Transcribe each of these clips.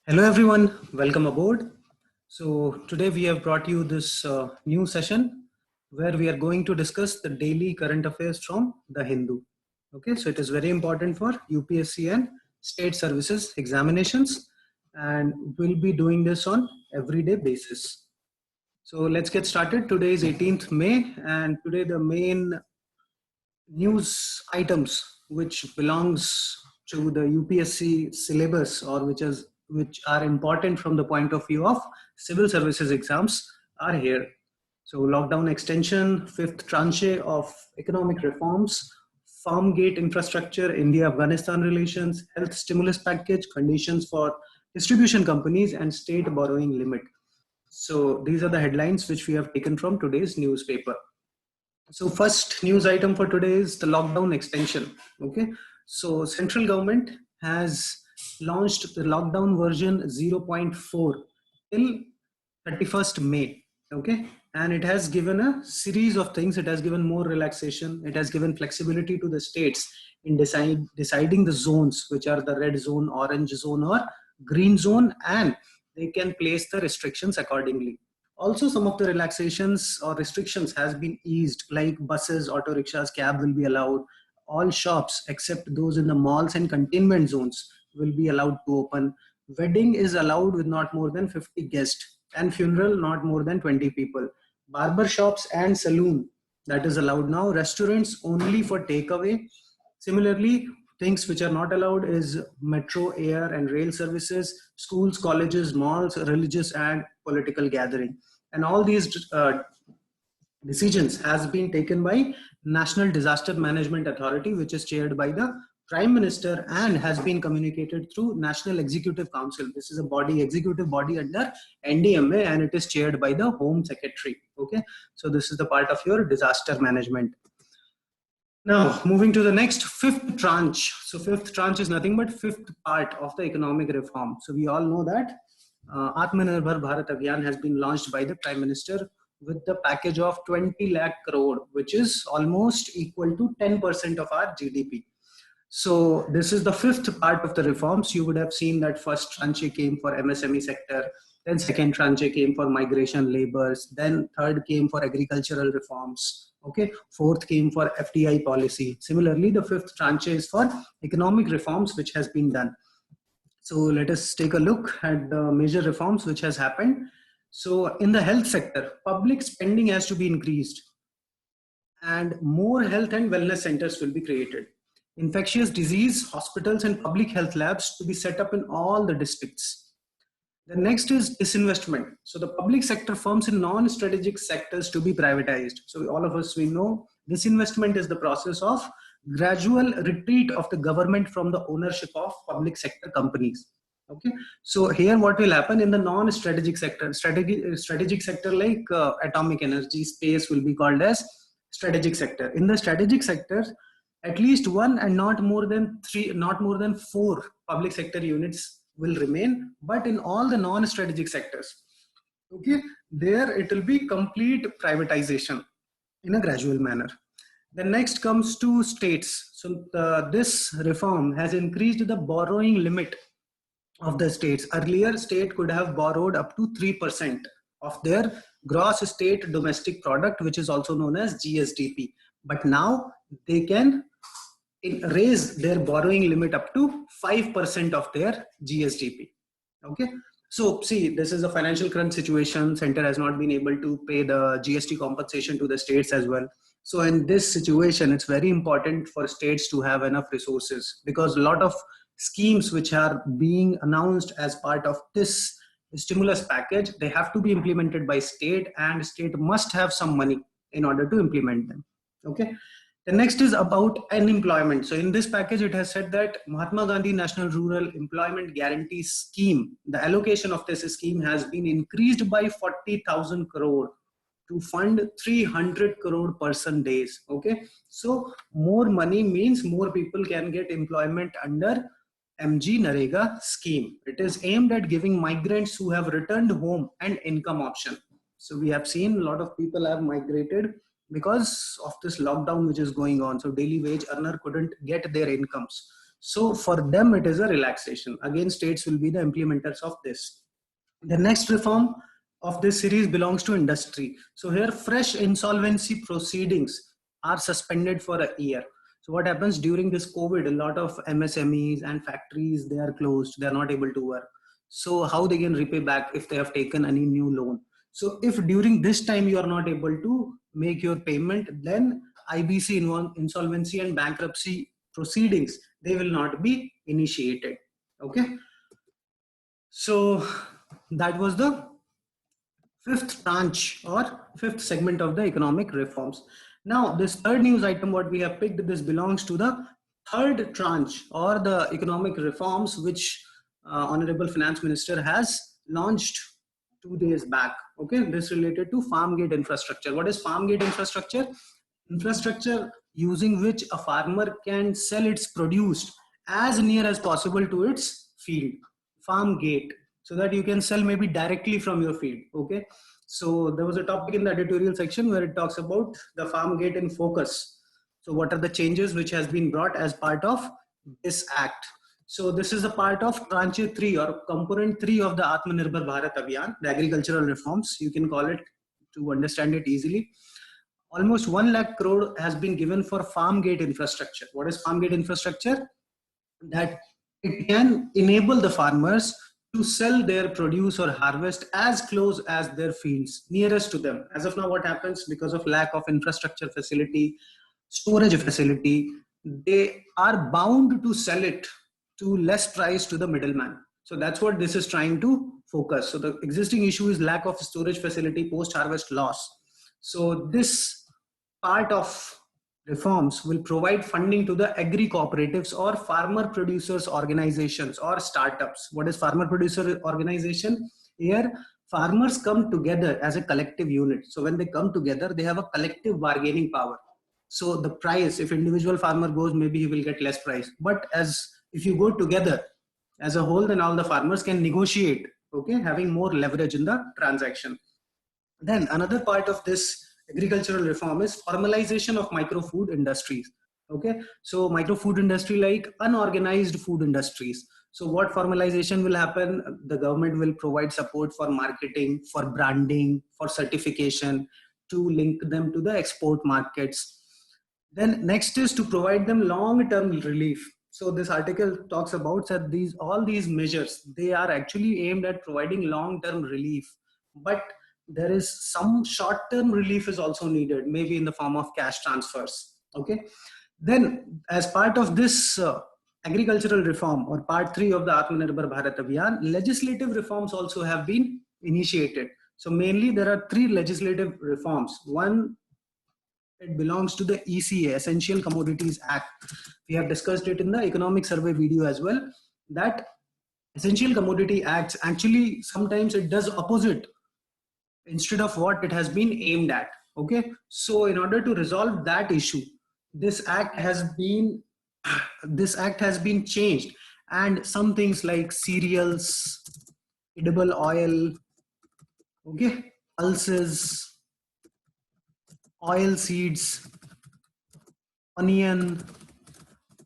Hello everyone, welcome aboard. So today we have brought you this new session where we are going to discuss the daily current affairs from the Hindu. Okay, so it is very important for UPSC and state services examinations, and we'll be doing this on everyday basis. So let's get started. Today is 18th May, and today the main news items which belongs to the UPSC syllabus or which are important from the point of view of civil services exams are here. So lockdown extension, fifth tranche of economic reforms, farm gate infrastructure, India-Afghanistan relations, health stimulus package, conditions for distribution companies, and state borrowing limit. So these are the headlines which we have taken from today's newspaper. So first news item for today is the lockdown extension. Okay, so central government has launched the lockdown version 0.4 till 31st May. Okay, and it has given a series of things. It has given more relaxation. It has given flexibility to the states in deciding the zones, which are the red zone, orange zone, or green zone, and they can place the restrictions accordingly. Also, some of the relaxations or restrictions has been eased, like buses, auto rickshaws, cab will be allowed. All shops except those in the malls and containment zones will be allowed to open. Wedding is allowed with not more than 50 guests, and funeral not more than 20 people. Barber shops and saloon, that is allowed now. Restaurants only for takeaway. Similarly, things which are not allowed is metro, air and rail services, schools, colleges, malls, religious and political gathering. And all these decisions has been taken by National Disaster Management Authority, which is chaired by the Prime Minister and has been communicated through National Executive Council. This is a body, executive body under NDMA, and it is chaired by the Home Secretary. Okay, so this is the part of your disaster management. Now, moving to the next, fifth tranche. So fifth tranche is nothing but fifth part of the economic reform. So we all know that Atmanirbhar Bharat Abhiyan has been launched by the Prime Minister with the package of 20 lakh crore, which is almost equal to 10% of our GDP. So this is the fifth part of the reforms. You would have seen that first tranche came for MSME sector, then second tranche came for migration laborers, then third came for agricultural reforms. Okay, fourth came for FDI policy. Similarly, the fifth tranche is for economic reforms, which has been done. So let us take a look at the major reforms which has happened. So in the health sector, public spending has to be increased and more health and wellness centers will be created. Infectious disease hospitals and public health labs to be set up in all the districts. The next is disinvestment. So the public sector firms in non-strategic sectors to be privatized. So all of us, we know disinvestment is the process of gradual retreat of the government from the ownership of public sector companies. Okay, so here what will happen in the non-strategic sector, strategic sector like atomic energy, space will be called as strategic sector. In the strategic sector, at least one and not more than four public sector units will remain, but in all the non-strategic sectors, okay, there it will be complete privatization in a gradual manner. The next comes to states. So this reform has increased the borrowing limit of the states. Earlier, state could have borrowed up to 3% of their gross state domestic product, which is also known as GSDP. But now they can raise their borrowing limit up to 5% of their GSDP. Okay, so see, this is a financial crunch situation. Center has not been able to pay the GST compensation to the states as well. So in this situation, it's very important for states to have enough resources, because a lot of schemes which are being announced as part of this stimulus package, they have to be implemented by state, and state must have some money in order to implement them. Okay. The next is about unemployment. So in this package, it has said that Mahatma Gandhi National Rural Employment Guarantee Scheme, the allocation of this scheme has been increased by 40,000 crore to fund 300 crore person days. Okay, so more money means more people can get employment under MG Narega scheme. It is aimed at giving migrants who have returned home an income option. So we have seen a lot of people have migrated because of this lockdown which is going on. So daily wage earner couldn't get their incomes. So for them, it is a relaxation. Again, states will be the implementers of this. The next reform of this series belongs to industry. So here, fresh insolvency proceedings are suspended for a year. So what happens during this COVID, a lot of MSMEs and factories, they are closed, they are not able to work. So how they can repay back if they have taken any new loan? So if during this time you are not able to make your payment, then IBC, insolvency and bankruptcy proceedings, they will not be initiated. Okay. So that was the fifth tranche or fifth segment of the economic reforms. Now, this third news item, what we have picked, this belongs to the third tranche or the economic reforms, which Honorable Finance Minister has launched 2 days back. Okay, this related to farm gate infrastructure. What is farm gate infrastructure? Infrastructure using which a farmer can sell its produce as near as possible to its field. Farm gate, so that you can sell maybe directly from your field. Okay, so there was a topic in the editorial section where it talks about the farm gate in focus. So what are the changes which has been brought as part of this act? So this is a part of tranche 3 or component 3 of the Atmanirbhar Bharat Abhiyan, the agricultural reforms, you can call it to understand it easily. Almost 1 lakh crore has been given for farm gate infrastructure. What is farm gate infrastructure? That it can enable the farmers to sell their produce or harvest as close as their fields, nearest to them. As of now, what happens because of lack of infrastructure facility, storage facility, they are bound to sell it to less price to the middleman. So that's what this is trying to focus. So the existing issue is lack of storage facility, post-harvest loss. So this part of reforms will provide funding to the agri cooperatives or farmer producers organizations or startups. What is farmer producer organization? Here, farmers come together as a collective unit. So when they come together, they have a collective bargaining power. So the price, if individual farmer goes, maybe he will get less price. But as if you go together as a whole, then all the farmers can negotiate, okay, having more leverage in the transaction. Then another part of this agricultural reform is formalization of micro food industries. Okay, so micro food industry like unorganized food industries. So what formalization will happen? The government will provide support for marketing, for branding, for certification, to link them to the export markets. Then next is to provide them long-term relief. So this article talks about that all these measures, they are actually aimed at providing long-term relief, but there is some short-term relief is also needed, maybe in the form of cash transfers. Okay, then as part of this agricultural reform or part 3 of the Atmanirbhar Bharat Abhiyan, legislative reforms also have been initiated. So mainly there are 3 legislative reforms. One, it belongs to the ECA, Essential Commodities Act. We have discussed it in the economic survey video as well, that Essential Commodity Acts actually sometimes it does opposite instead of what it has been aimed at. Okay, so in order to resolve that issue, this act has been changed, and some things like cereals, edible oil, okay, pulses, oil seeds, onion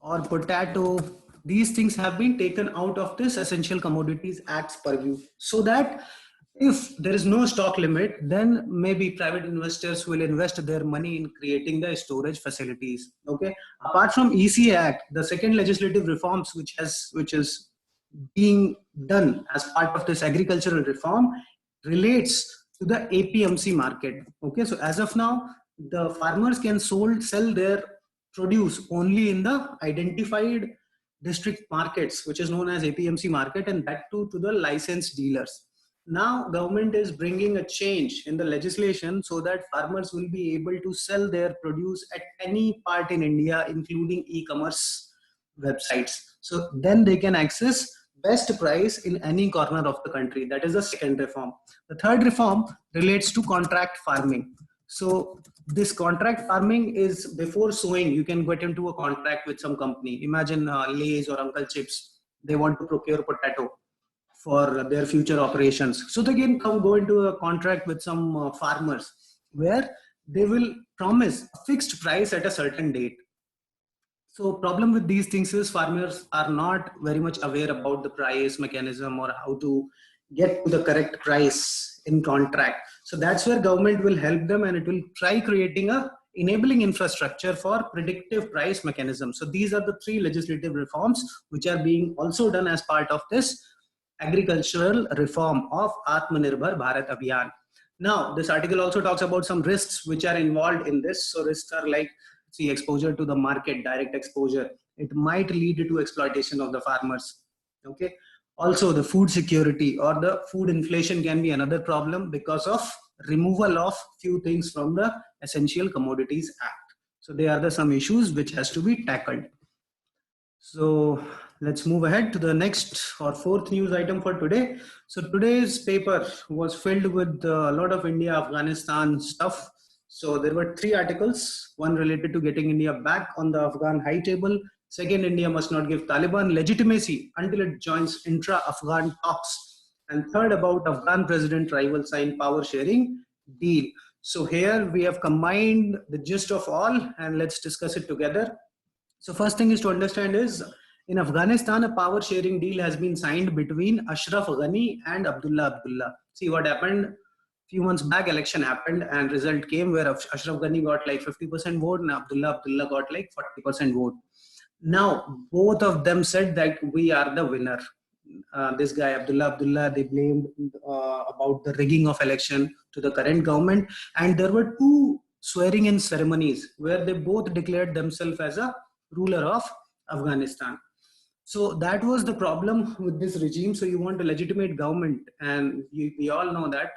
or potato, these things have been taken out of this Essential Commodities Act's purview, so that if there is no stock limit, then maybe private investors will invest their money in creating the storage facilities. Okay, apart from ECA Act, the second legislative reforms which is being done as part of this agricultural reform relates to the APMC market. Okay, so as of now, the farmers can sell their produce only in the identified district markets, which is known as APMC market, and that too to the licensed dealers. Now government is bringing a change in the legislation so that farmers will be able to sell their produce at any part in India, including e-commerce websites. So then they can access best price in any corner of the country. That is the second reform. The third reform relates to contract farming. So this contract farming is before sowing, you can get into a contract with some company. Imagine Lay's or Uncle Chips. They want to procure potato for their future operations. So they can go into a contract with some farmers where they will promise a fixed price at a certain date. So problem with these things is farmers are not very much aware about the price mechanism or how to get to the correct price in contract. So that's where government will help them, and it will try creating a enabling infrastructure for predictive price mechanism. So these are the three legislative reforms which are being also done as part of this agricultural reform of Atmanirbhar Bharat Abhiyan. Now, this article also talks about some risks which are involved in this. So risks are like, see, exposure to the market, direct exposure. It might lead to exploitation of the farmers. Okay. Also, the food security or the food inflation can be another problem because of removal of few things from the Essential Commodities Act. So they are the some issues which has to be tackled. So let's move ahead to the next or fourth news item for today. So today's paper was filled with a lot of India, Afghanistan stuff. So there were three articles, one related to getting India back on the Afghan high table. Second, India must not give Taliban legitimacy until it joins intra-Afghan talks. And third, about Afghan president rival sign power sharing deal. So here we have combined the gist of all, and let's discuss it together. So first thing is to understand is, in Afghanistan, a power sharing deal has been signed between Ashraf Ghani and Abdullah Abdullah. See what happened? Few months back, election happened and result came where Ashraf Ghani got like 50% vote and Abdullah Abdullah got like 40% vote. Now, both of them said that we are the winner. This guy, Abdullah Abdullah, they blamed about the rigging of election to the current government. And there were two swearing in ceremonies where they both declared themselves as a ruler of Afghanistan. So that was the problem with this regime. So you want a legitimate government, and we all know that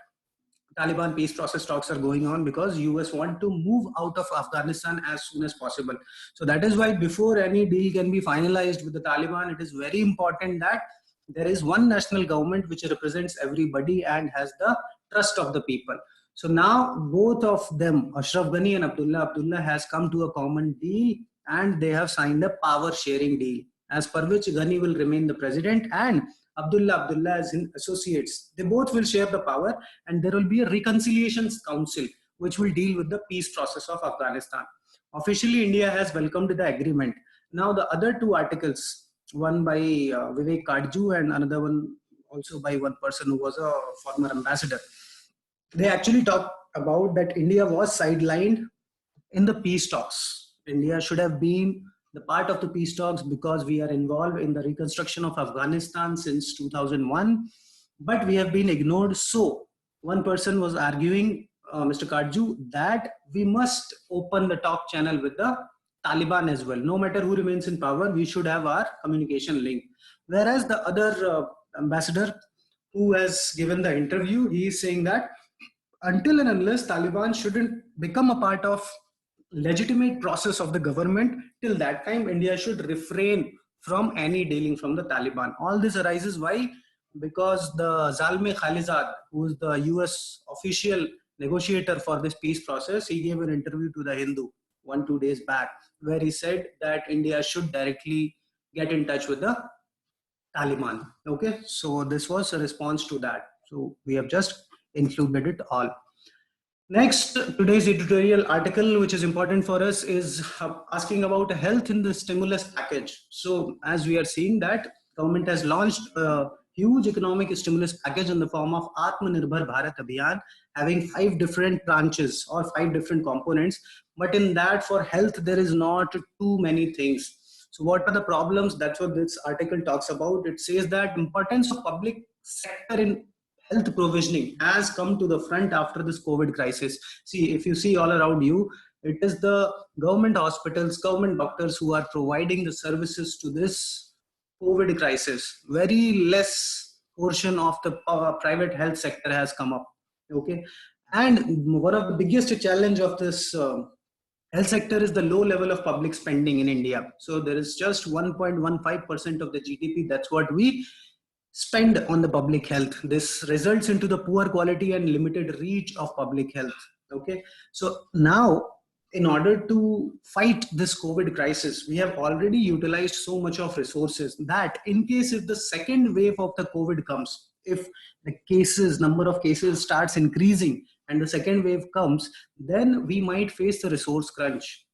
Taliban peace process talks are going on because US want to move out of Afghanistan as soon as possible. So that is why before any deal can be finalized with the Taliban, it is very important that there is one national government which represents everybody and has the trust of the people. So now both of them, Ashraf Ghani and Abdullah Abdullah, has come to a common deal and they have signed a power sharing deal as per which Ghani will remain the president and Abdullah Abdullah as in associates. They both will share the power and there will be a reconciliations council which will deal with the peace process of Afghanistan. Officially, India has welcomed the agreement. Now the other two articles, one by Vivek Kadju and another one also by one person who was a former ambassador, they actually talk about that India was sidelined in the peace talks. India should have been the part of the peace talks because we are involved in the reconstruction of Afghanistan since 2001, but we have been ignored. So one person was arguing, Mr. Kadju, that we must open the talk channel with the Taliban as well. No matter who remains in power, we should have our communication link. Whereas the other ambassador who has given the interview, he is saying that until and unless Taliban shouldn't become a part of legitimate process of the government, till that time India should refrain from any dealing from the Taliban. All this arises why? Because the Zalmay Khalilzad, who is the US official negotiator for this peace process, he gave an interview to the Hindu 1-2 days back where he said that India should directly get in touch with the Taliban. Okay, so this was a response to that. So we have just included it all. Next, today's editorial article, which is important for us, is asking about health in the stimulus package. So as we are seeing that government has launched a huge economic stimulus package in the form of Atmanirbhar Bharat Abhiyan, having 5 different branches or 5 different components. But in that, for health, there is not too many things. So what are the problems? That's what this article talks about. It says that importance of public sector in health provisioning has come to the front after this COVID crisis. See, if you see all around you, it is the government hospitals, government doctors who are providing the services to this COVID crisis. Very less portion of the private health sector has come up. Okay, and one of the biggest challenge of this health sector is the low level of public spending in India. So there is just 1.15% of the GDP. That's what we spend on the public health. This results into the poor quality and limited reach of public health. Okay, so now in order to fight this COVID crisis, we have already utilized so much of resources that in case if the second wave of the COVID comes, if the number of cases starts increasing and the second wave comes, then we might face the resource crunch.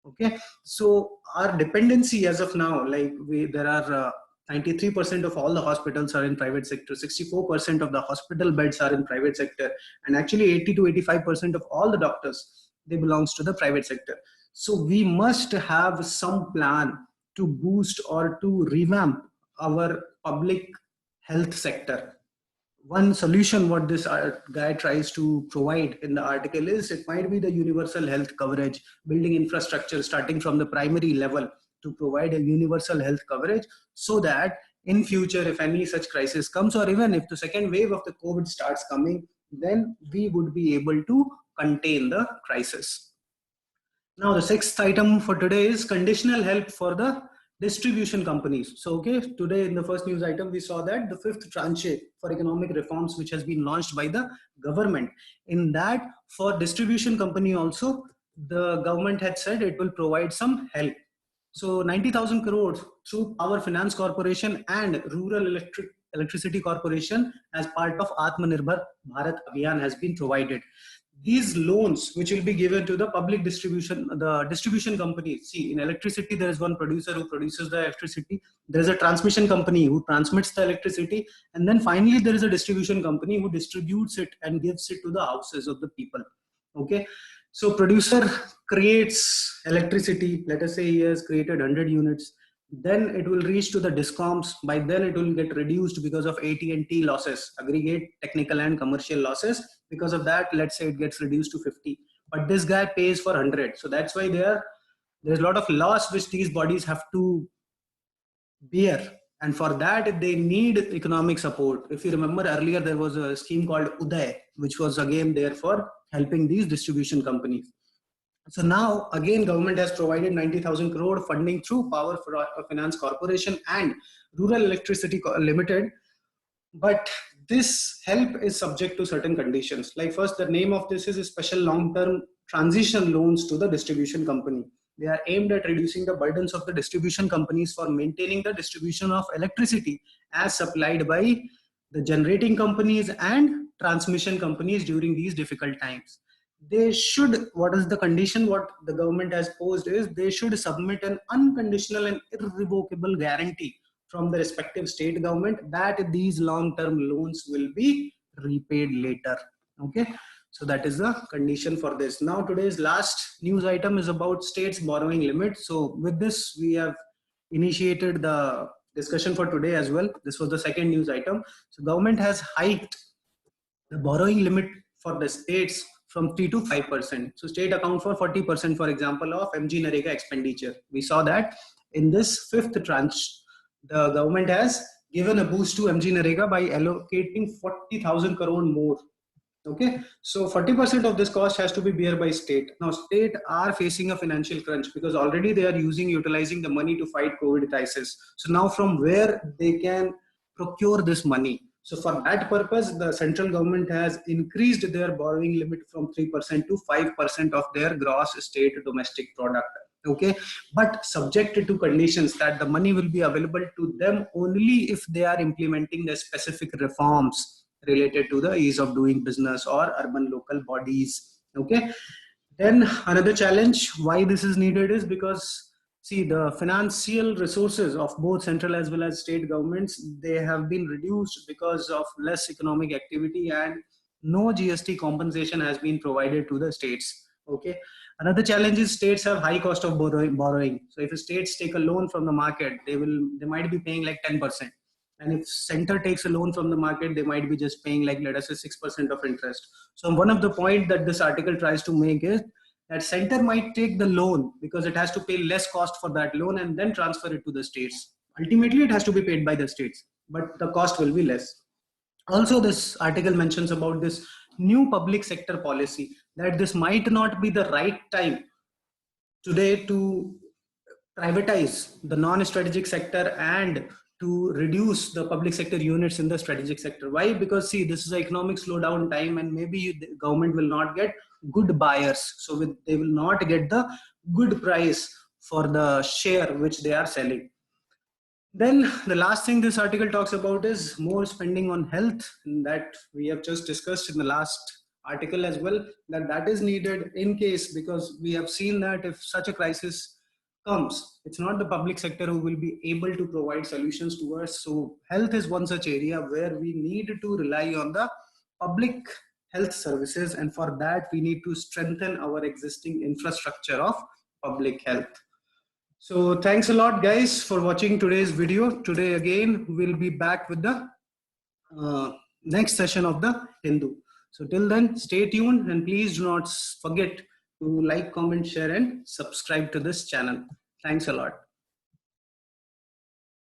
Okay, so our dependency as of now, like there are 93% of all the hospitals are in private sector, 64% of the hospital beds are in private sector, and actually 80 to 85% of all the doctors, they belongs to the private sector. So we must have some plan to boost or to revamp our public health sector. One solution what this guy tries to provide in the article is it might be the universal health coverage, building infrastructure starting from the primary level to provide a universal health coverage, so that in future if any such crisis comes, or even if the second wave of the COVID starts coming, then we would be able to contain the crisis. Now, the sixth item for today is conditional help for the distribution companies. So, okay, today in the first news item, we saw that the fifth tranche for economic reforms, which has been launched by the government. In that, for distribution company also, the government had said it will provide some help. So 90,000 crores through Power Finance Corporation and Rural Electricity Corporation as part of Atmanirbhar Bharat Abhiyan has been provided. These loans, which will be given to the public distribution, the distribution companies. See, in electricity, there is one producer who produces the electricity. There is a transmission company who transmits the electricity. And then finally, there is a distribution company who distributes it and gives it to the houses of the people. Okay. So producer creates electricity. Let us say he has created 100 units. Then it will reach to the discoms. By then it will get reduced because of AT&T losses, aggregate, technical and commercial losses. Because of that, let's say it gets reduced to 50. But this guy pays for 100. So that's why there's a lot of loss which these bodies have to bear. And for that, they need economic support. If you remember earlier, there was a scheme called Uday, which was again there for helping these distribution companies. So now again, government has provided 90,000 crore funding through Power Finance Corporation and Rural Electricity Limited. But this help is subject to certain conditions. Like first, the name of this is a special long-term transition loans to the distribution company. They are aimed at reducing the burdens of the distribution companies for maintaining the distribution of electricity as supplied by the generating companies and transmission companies during these difficult times. They should, what is the condition, what the government has posed is they should submit an unconditional and irrevocable guarantee from the respective state government that these long-term loans will be repaid later. Okay, so that is the condition for this. Now today's last news item is about states borrowing limit. So with this we have initiated the discussion for today as well. This was the second news item. So government has hiked the borrowing limit for the states from 3 to 5%. So state account for 40%, for example, of MG Narega expenditure. We saw that in this fifth tranche, the government has given a boost to MG Narega by allocating 40,000 crore more. Okay, so 40% of this cost has to be bear by state. Now state are facing a financial crunch because already they are utilizing the money to fight COVID crisis. So now from where they can procure this money? So for that purpose, the central government has increased their borrowing limit from 3% to 5% of their gross state domestic product. Okay, but subjected to conditions that the money will be available to them only if they are implementing the specific reforms related to the ease of doing business or urban local bodies. Okay, then another challenge why this is needed is because see the financial resources of both central as well as state governments, they have been reduced because of less economic activity and no GST compensation has been provided to the states. Okay, another challenge is states have high cost of borrowing. So if states take a loan from the market, they might be paying like 10%. And if center takes a loan from the market, they might be just paying like, let us say 6% of interest. So one of the point that this article tries to make is that center might take the loan because it has to pay less cost for that loan and then transfer it to the states. Ultimately, it has to be paid by the states, but the cost will be less. Also, this article mentions about this new public sector policy, that this might not be the right time today to privatize the non-strategic sector and to reduce the public sector units in the strategic sector. Why? Because see, this is an economic slowdown time and maybe the government will not get good buyers. So they will not get the good price for the share which they are selling. Then the last thing this article talks about is more spending on health, that we have just discussed in the last article as well, that is needed in case, because we have seen that if such a crisis comes, it's not the public sector who will be able to provide solutions to us. So health is one such area where we need to rely on the public health services, and for that we need to strengthen our existing infrastructure of public health. So thanks a lot guys for watching today's video. Today again we'll be back with the next session of the Hindu. So till then, stay tuned and please do not forget to like, comment, share and subscribe to this channel. Thanks a lot.